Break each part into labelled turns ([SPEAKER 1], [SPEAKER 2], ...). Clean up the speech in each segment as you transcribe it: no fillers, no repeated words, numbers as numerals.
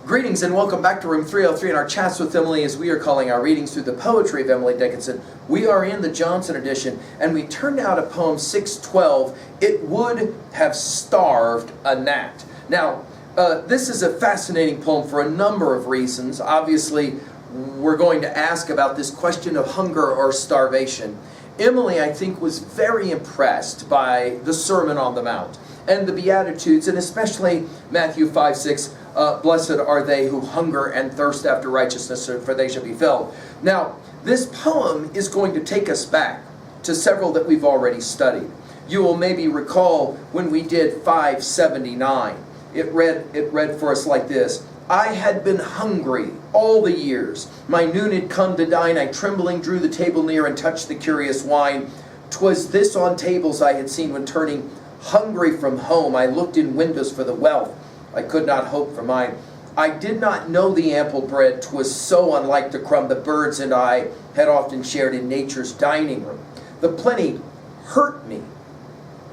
[SPEAKER 1] Greetings and welcome back to room 303 in our chats with Emily, as we are calling our readings through the poetry of Emily Dickinson. We are in the Johnson edition, and we turned out a poem 612, It Would Have Starved a Gnat. Now, this is a fascinating poem for a number of reasons. Obviously, we're going to ask about this question of hunger or starvation. Emily, I think, was very impressed by the Sermon on the Mount and the Beatitudes, and especially Matthew 5:6. Blessed are they who hunger and thirst after righteousness, for they shall be filled. Now, this poem is going to take us back to several that we've already studied. You will maybe recall when we did 579. It read for us like this. I had been hungry all the years. My noon had come to dine. I trembling drew the table near and touched the curious wine. 'Twas this on tables I had seen when turning hungry from home. I looked in windows for the wealth I could not hope for mine. I did not know the ample bread. 'Twas so unlike the crumb the birds and I had often shared in nature's dining room. The plenty hurt me.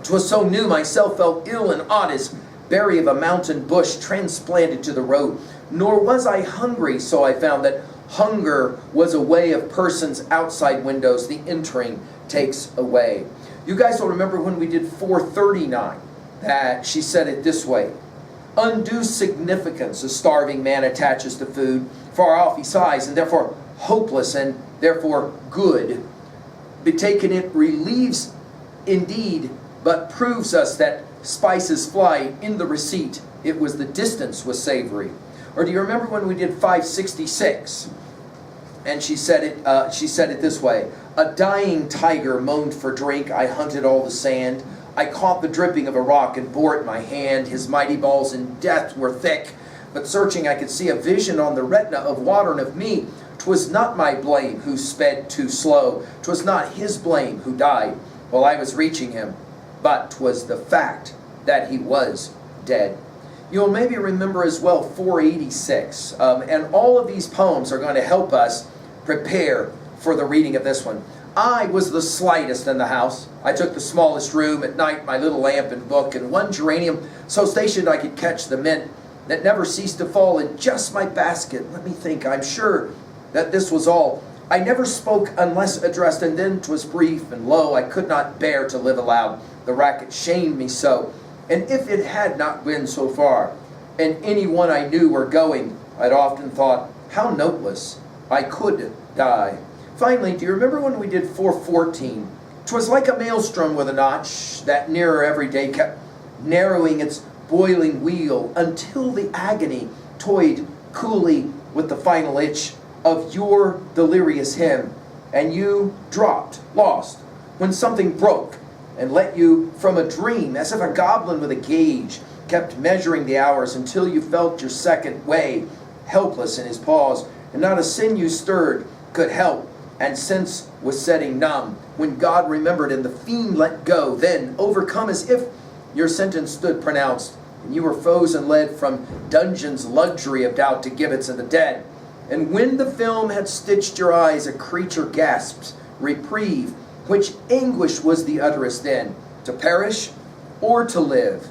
[SPEAKER 1] 'Twas so new myself felt ill and odd as berry of a mountain bush transplanted to the road. Nor was I hungry, so I found that hunger was a way of persons outside windows. The entering takes away. You guys will remember when we did 439 that she said it this way. Undue significance a starving man attaches to food, far off he sighs, and therefore hopeless, and therefore good. Betaken it relieves indeed, but proves us that spices fly in the receipt. It was the distance was savory. Or do you remember when we did 566? And she said it this way. A dying tiger moaned for drink. I hunted all the sand. I caught the dripping of a rock and bore it in my hand. His mighty balls in death were thick, but searching I could see a vision on the retina of water and of me. 'Twas not my blame who sped too slow. 'Twas not his blame who died while I was reaching him, but 'twas the fact that he was dead. You'll maybe remember as well 486, and all of these poems are going to help us prepare for the reading of this one. I was the slightest in the house. I took the smallest room at night, my little lamp and book, and one geranium so stationed I could catch the mint that never ceased to fall in just my basket. Let me think, I'm sure that this was all. I never spoke unless addressed, and then 'twas brief and low. I could not bear to live aloud. The racket shamed me so. And if it had not been so far, and any one I knew were going, I'd often thought, how noteless I could die. Finally, do you remember when we did 414? 'Twas like a maelstrom with a notch that nearer every day kept narrowing its boiling wheel until the agony toyed coolly with the final itch of your delirious hymn, and you dropped, lost, when something broke and let you from a dream, as if a goblin with a gauge kept measuring the hours until you felt your second way, helpless in his paws, and not a sinew stirred could help, and sense was setting numb, when God remembered and the fiend let go, then overcome as if your sentence stood pronounced, and you were foes and led from dungeon's luxury of doubt to gibbets of the dead. And when the film had stitched your eyes, a creature gasps, reprieve, which anguish was the utterest then, to perish or to live.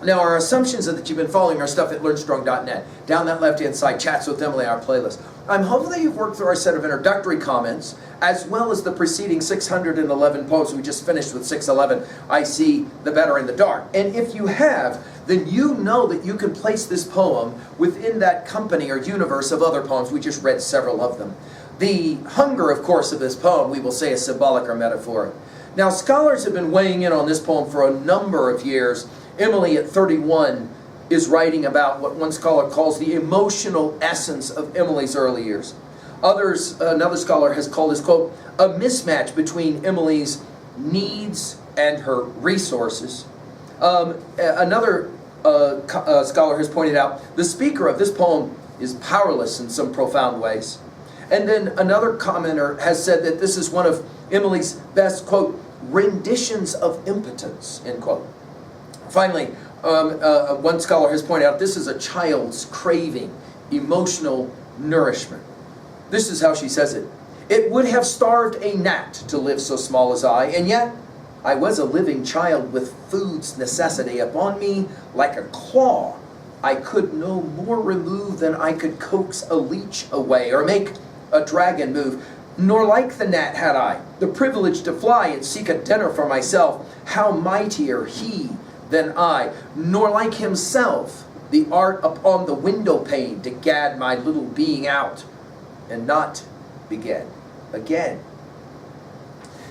[SPEAKER 1] Now, our assumptions are that you've been following our stuff at learnstrong.net. Down that left-hand side, Chats with Emily, our playlist. I'm hopeful that you've worked through our set of introductory comments, as well as the preceding 611 poems. We just finished with 611, I See the Better in the Dark. And if you have, then you know that you can place this poem within that company or universe of other poems. We just read several of them. The hunger, of course, of this poem, we will say, is symbolic or metaphoric. Now, scholars have been weighing in on this poem for a number of years. Emily, at 31, is writing about what one scholar calls the emotional essence of Emily's early years. Another scholar has called this, quote, a mismatch between Emily's needs and her resources. Another scholar has pointed out the speaker of this poem is powerless in some profound ways. And then another commenter has said that this is one of Emily's best, quote, renditions of impotence, end quote. Finally, one scholar has pointed out this is a child's craving, emotional nourishment. This is how she says it. It would have starved a gnat to live so small as I, and yet I was a living child with food's necessity upon me like a claw. I could no more remove than I could coax a leech away, or make a dragon move. Nor like the gnat had I the privilege to fly and seek a dinner for myself, how mightier he than I. Nor like himself the art upon the window pane to gad my little being out, and not begin again.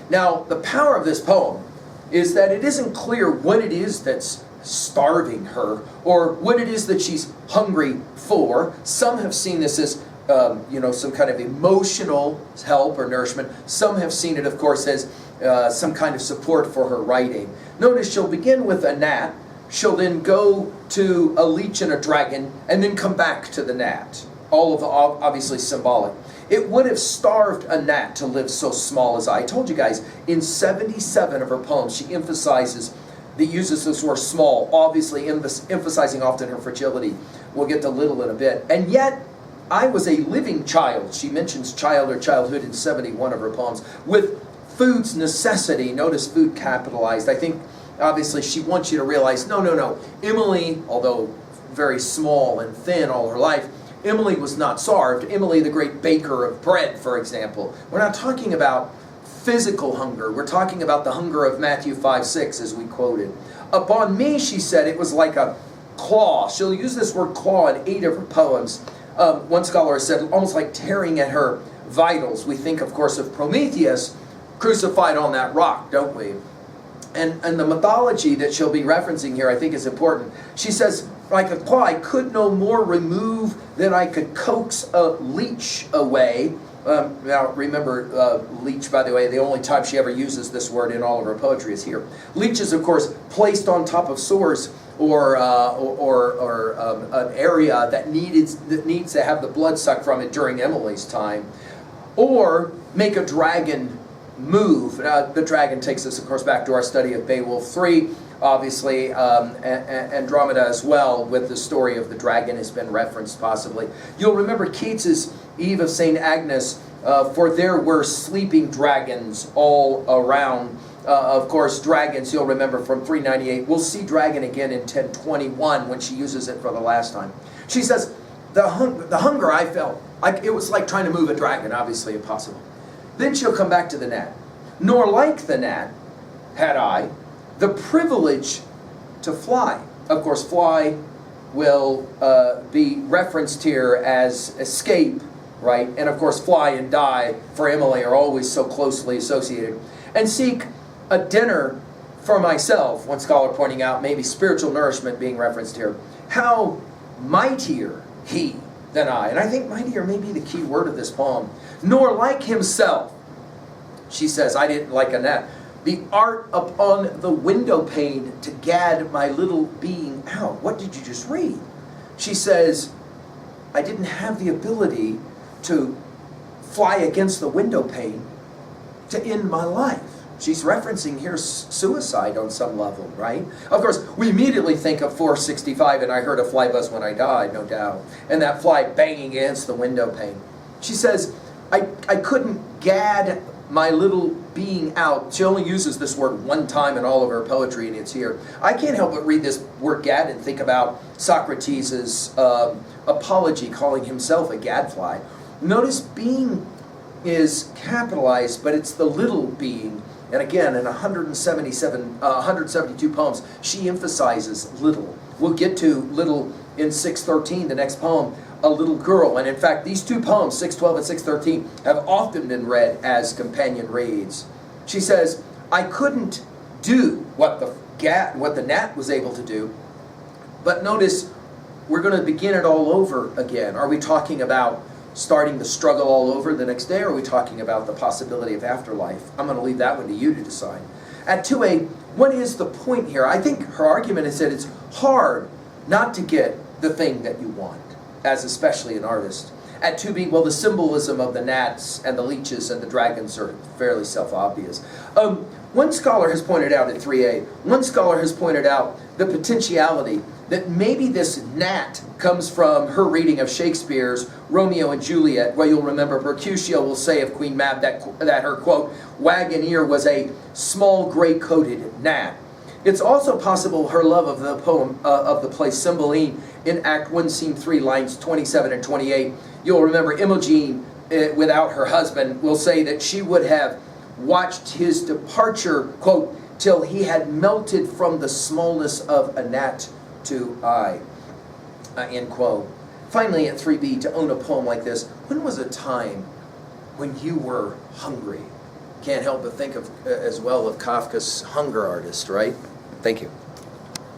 [SPEAKER 1] Now, the power of this poem is that it isn't clear what it is that's starving her, or what it is that she's hungry for. Some have seen this as some kind of emotional help or nourishment. Some have seen it, of course, as some kind of support for her writing. Notice she'll begin with a gnat, she'll then go to a leech and a dragon, and then come back to the gnat. All of the obviously symbolic. It would have starved a gnat to live so small as I told you guys, in 77 of her poems, she uses this word small, obviously emphasizing often her fragility. We'll get to little in a bit. And yet, I was a living child. She mentions child or childhood in 71 of her poems. With food's necessity, notice food capitalized. I think, obviously, she wants you to realize, no. Emily, although very small and thin all her life, Emily was not starved. Emily, the great baker of bread, for example. We're not talking about physical hunger. We're talking about the hunger of Matthew 5:6, as we quoted. Upon me, she said, it was like a claw. She'll use this word claw in 8 of her poems. One scholar has said, almost like tearing at her vitals. We think, of course, of Prometheus crucified on that rock, don't we? And the mythology that she'll be referencing here, I think, is important. She says, like a claw, I could no more remove than I could coax a leech away. Now, remember, leech, by the way, the only time she ever uses this word in all of her poetry is here. Leech is, of course, placed on top of sores or an area that needs to have the blood sucked from it during Emily's time. Or make a dragon move. The dragon takes us, of course, back to our study of Beowulf 3. Obviously, Andromeda as well, with the story of the dragon has been referenced possibly. You'll remember Keats's Eve of St. Agnes, for there were sleeping dragons all around. Of course, dragons, you'll remember from 398. We'll see dragon again in 1021 when she uses it for the last time. She says, the hunger I felt, it was like trying to move a dragon, obviously impossible. Then she'll come back to the gnat. Nor like the gnat had I the privilege to fly. Of course, fly will be referenced here as escape, right? And of course, fly and die for Emily are always so closely associated. And seek a dinner for myself, one scholar pointing out maybe spiritual nourishment being referenced here. How mightier he than I. And I think mightier may be the key word of this poem. Nor like himself, she says, I didn't like a gnat, the art upon the window pane to gad my little being out. What did you just read? She says, I didn't have the ability to fly against the window pane to end my life. She's referencing here suicide on some level, right? Of course, we immediately think of 465, and I heard a fly buzz when I died, no doubt, and that fly banging against the window pane. She says, I couldn't gad my little being out. She only uses this word one time in all of her poetry, and it's here. I can't help but read this word gad and think about Socrates' apology, calling himself a gadfly. Notice being is capitalized, but it's the little being. And again, in 172 poems, she emphasizes little. We'll get to little in 613, the next poem, a little girl. And in fact, these two poems, 612 and 613, have often been read as companion reads. She says, I couldn't do what the gnat was able to do. But notice, we're going to begin it all over again. Are we talking about starting the struggle all over the next day, or are we talking about the possibility of afterlife? I'm going to leave that one to you to decide. At 2a, what is the point here? I think her argument is that it's hard not to get the thing that you want, as especially an artist. At 2b, well, the symbolism of the gnats and the leeches and the dragons are fairly self-obvious. One scholar has pointed out at 3a, one scholar has pointed out the potentiality that maybe this gnat comes from her reading of Shakespeare's Romeo and Juliet, where you'll remember Mercutio will say of Queen Mab that her, quote, wagoneer was a small gray-coated gnat. It's also possible her love of the poem, of the play Cymbeline in Act 1, Scene 3, lines 27 and 28. You'll remember Imogen, without her husband, will say that she would have watched his departure, quote, till he had melted from the smallness of a gnat to I, end quote. Finally, at 3b, to own a poem like this, when was a time when you were hungry? Can't help but think of, as well, of Kafka's Hunger Artist, right? Thank you.